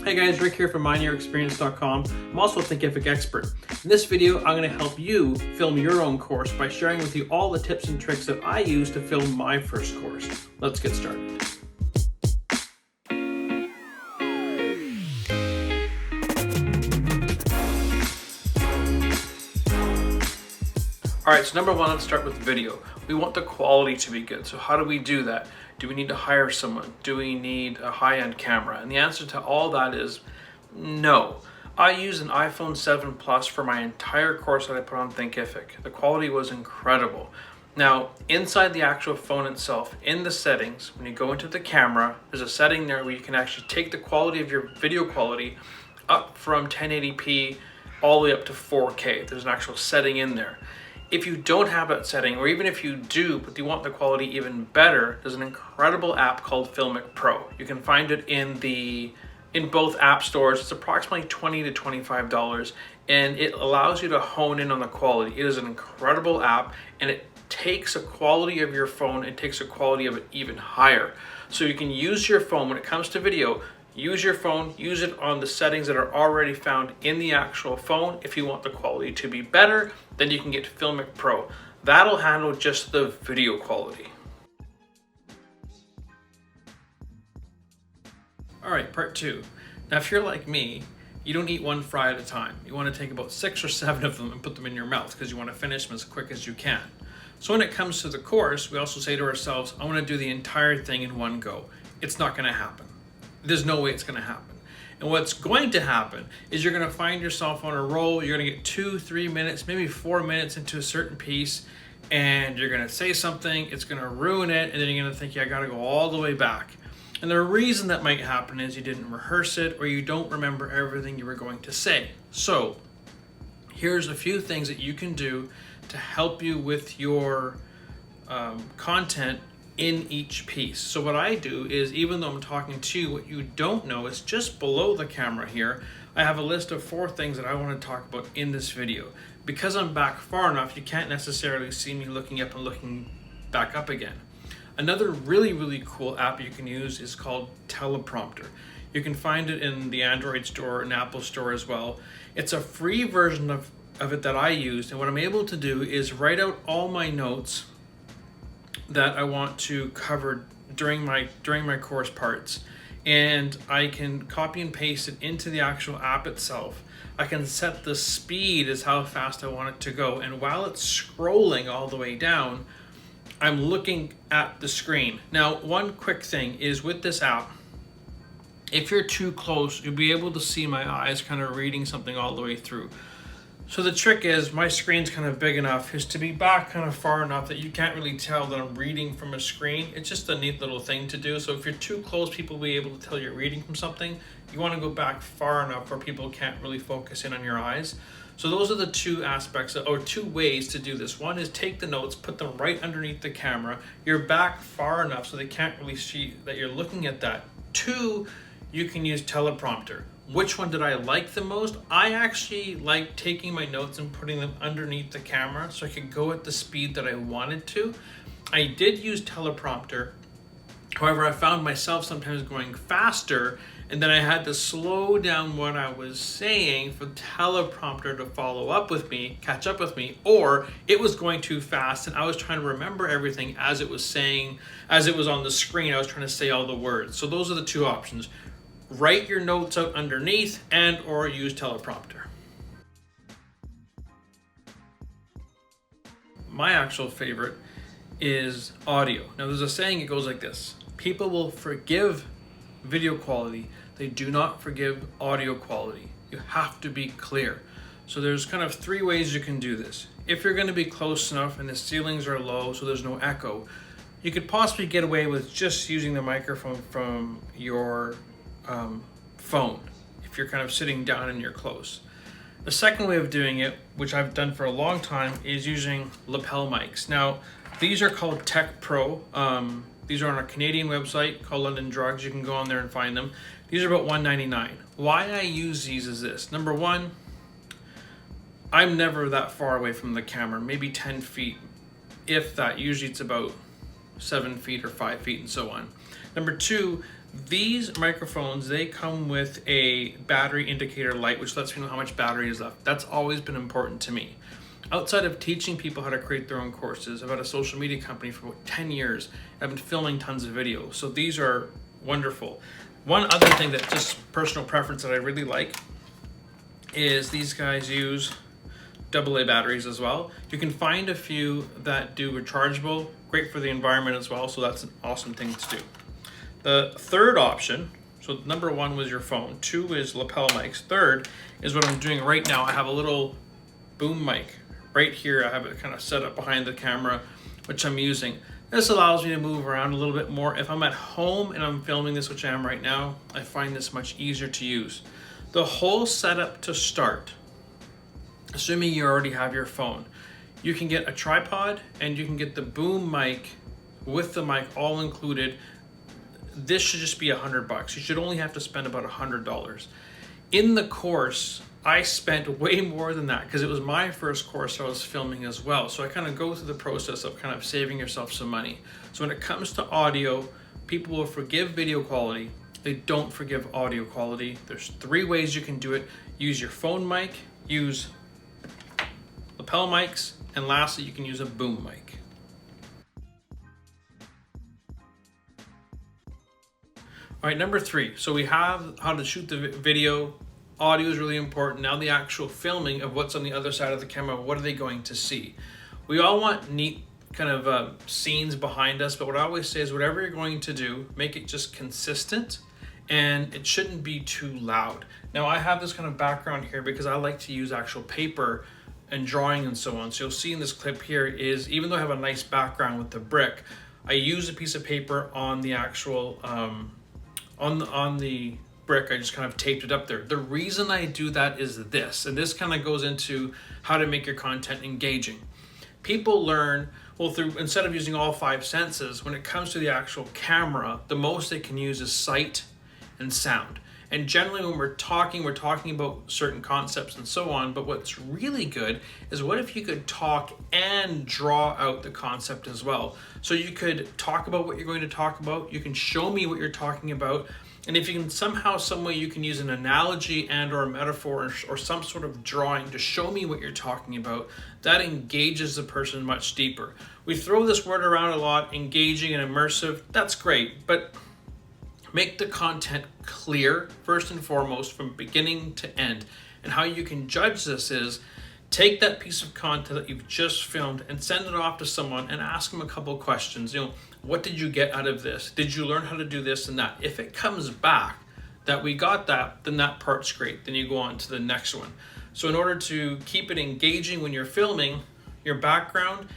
Hey guys, Rick here from MindYourExperience.com. I'm also a Thinkific expert. In this video, I'm going to help you film your own course by sharing with you all the tips and tricks that I use to film my first course. Let's get started. Alright, so number one, let's start with video. We want the quality to be good. So how do we do that? Do we need to hire someone? Do we need a high-end camera? And the answer to all that is no. I use an iPhone 7 Plus for my entire course that I put on Thinkific. The quality was incredible. Now, inside the actual phone itself, in the settings, when you go into the camera, there's a setting there where you can actually take the quality of your video quality up from 1080p all the way up to 4K. There's an actual setting in there. If you don't have that setting, or even if you do, but you want the quality even better, there's an incredible app called Filmic Pro. You can find it in both app stores. It's approximately $20 to $25, and it allows you to hone in on the quality. It is an incredible app, and it takes the quality of your phone and takes the quality of it even higher. So you can use your phone when it comes to video. Use your phone, use it on the settings that are already found in the actual phone. If you want the quality to be better, then you can get Filmic Pro. That'll handle just the video quality. All right, part two. Now, if you're like me, you don't eat one fry at a time. You want to take about 6 or 7 of them and put them in your mouth because you want to finish them as quick as you can. So when it comes to the course, we also say to ourselves, I want to do the entire thing in one go. It's not going to happen. There's no way it's going to happen. And what's going to happen is you're going to find yourself on a roll. You're going to get 2-3 minutes, maybe 4 minutes into a certain piece, and you're going to say something, it's going to ruin it, and then you're going to think, yeah, I got to go all the way back. And the reason that might happen is you didn't rehearse it, or you don't remember everything you were going to say. So here's a few things that you can do to help you with your content in each piece. So what I do is, even though I'm talking to you, what you don't know is just below the camera here, I have a list of 4 things that I want to talk about in this video. Because I'm back far enough, you can't necessarily see me looking up and looking back up again. Another really cool app you can use is called Teleprompter. You can find it in the Android store and Apple store as well. It's a free version of it that I used, and what I'm able to do is write out all my notes that I want to cover during my course parts, and I can copy and paste it into the actual app itself. I can set the speed as how fast I want it to go, and while it's scrolling all the way down, I'm looking at the screen. Now, one quick thing is with this app, if you're too close, you'll be able to see my eyes kind of reading something all the way through. So the trick is, my screen's kind of big enough, is to be back kind of far enough that you can't really tell that I'm reading from a screen. It's just a neat little thing to do. So if you're too close, people will be able to tell you're reading from something. You want to go back far enough where people can't really focus in on your eyes. So those are the 2 aspects, or 2 ways to do this. One is take the notes, put them right underneath the camera. You're back far enough so they can't really see that you're looking at that. 2, you can use Teleprompter. Which one did I like the most? I actually like taking my notes and putting them underneath the camera so I could go at the speed that I wanted to. I did use Teleprompter. However, I found myself sometimes going faster, and then I had to slow down what I was saying for Teleprompter to follow up with me, catch up with me, or it was going too fast and I was trying to remember everything as it was saying, as it was on the screen. I was trying to say all the words. So those are the 2 options. Write your notes out underneath and or use Teleprompter. My actual favorite is audio. Now, there's a saying, it goes like this: people will forgive video quality, they do not forgive audio quality. You have to be clear. So there's kind of 3 ways you can do this. If you're going to be close enough and the ceilings are low so there's no echo, you could possibly get away with just using the microphone from your phone if you're kind of sitting down and you're close. The second way of doing it, which I've done for a long time, is using lapel mics. Now, these are called Tech Pro. These are on a Canadian website called London Drugs. You can go on there and find them. These are about $1.99. Why I use these is this. Number one, I'm never that far away from the camera, maybe 10 feet, if that. Usually it's about 7 feet or 5 feet and so on. Number two, These microphones, they come with a battery indicator light, which lets me know how much battery is left. That's always been important to me. Outside of teaching people how to create their own courses, I've had a social media company for about 10 years. I've been filming tons of videos, so these are wonderful. One other thing that just personal preference that I really like is these guys use AA batteries as well. You can find a few that do rechargeable, great for the environment as well, so that's an awesome thing to do. The third option, so number one was your phone, two is lapel mics, third is what I'm doing right now. I have a little boom mic right here. I have it kind of set up behind the camera, which I'm using. This allows me to move around a little bit more. If I'm at home and I'm filming this, which I am right now, I find this much easier to use. The whole setup to start, assuming you already have your phone, you can get a tripod and you can get the boom mic with the mic all included. This should just be $100. You should only have to spend about $100. In the course, I spent way more than that because it was my first course I was filming as well. So I kind of go through the process of kind of saving yourself some money. So when it comes to audio, people will forgive video quality. They don't forgive audio quality. There's 3 ways you can do it. Use your phone mic, use lapel mics, and lastly, you can use a boom mic. All right, number 3. So we have how to shoot the video. Audio is really important. Now the actual filming of what's on the other side of the camera, what are they going to see? We all want neat kind of scenes behind us, but what I always say is whatever you're going to do, make it just consistent and it shouldn't be too loud. Now I have this kind of background here because I like to use actual paper and drawing and so on. So you'll see in this clip here is, even though I have a nice background with the brick, I use a piece of paper on the actual, on the brick. I just kind of taped it up there. The reason I do that is this, and this kind of goes into how to make your content engaging. People learn, well, through, instead of using all 5 senses, when it comes to the actual camera, the most they can use is sight and sound. And generally when we're talking about certain concepts and so on, but what's really good is what if you could talk and draw out the concept as well. So you could talk about what you're going to talk about, you can show me what you're talking about, and if you can somehow, some way you can use an analogy and or a metaphor or some sort of drawing to show me what you're talking about, that engages the person much deeper. We throw this word around a lot, engaging and immersive, that's great, but make the content clear first and foremost from beginning to end. And how you can judge this is take that piece of content that you've just filmed and send it off to someone and ask them a couple questions. You know, what did you get out of this? Did you learn how to do this and that? If it comes back that we got that, then that part's great. Then you go on to the next one. So in order to keep it engaging when you're filming, your background,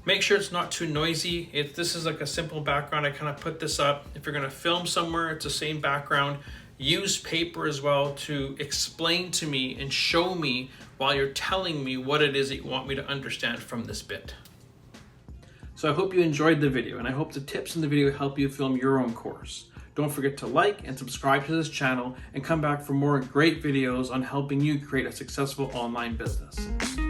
make sure it's not too noisy. If this is like a simple background, I kind of put this up. If you're gonna film somewhere, it's the same background. Use paper as well to explain to me and show me while you're telling me what it is that you want me to understand from this bit. So I hope you enjoyed the video, and I hope the tips in the video help you film your own course. Don't forget to like and subscribe to this channel and come back for more great videos on helping you create a successful online business.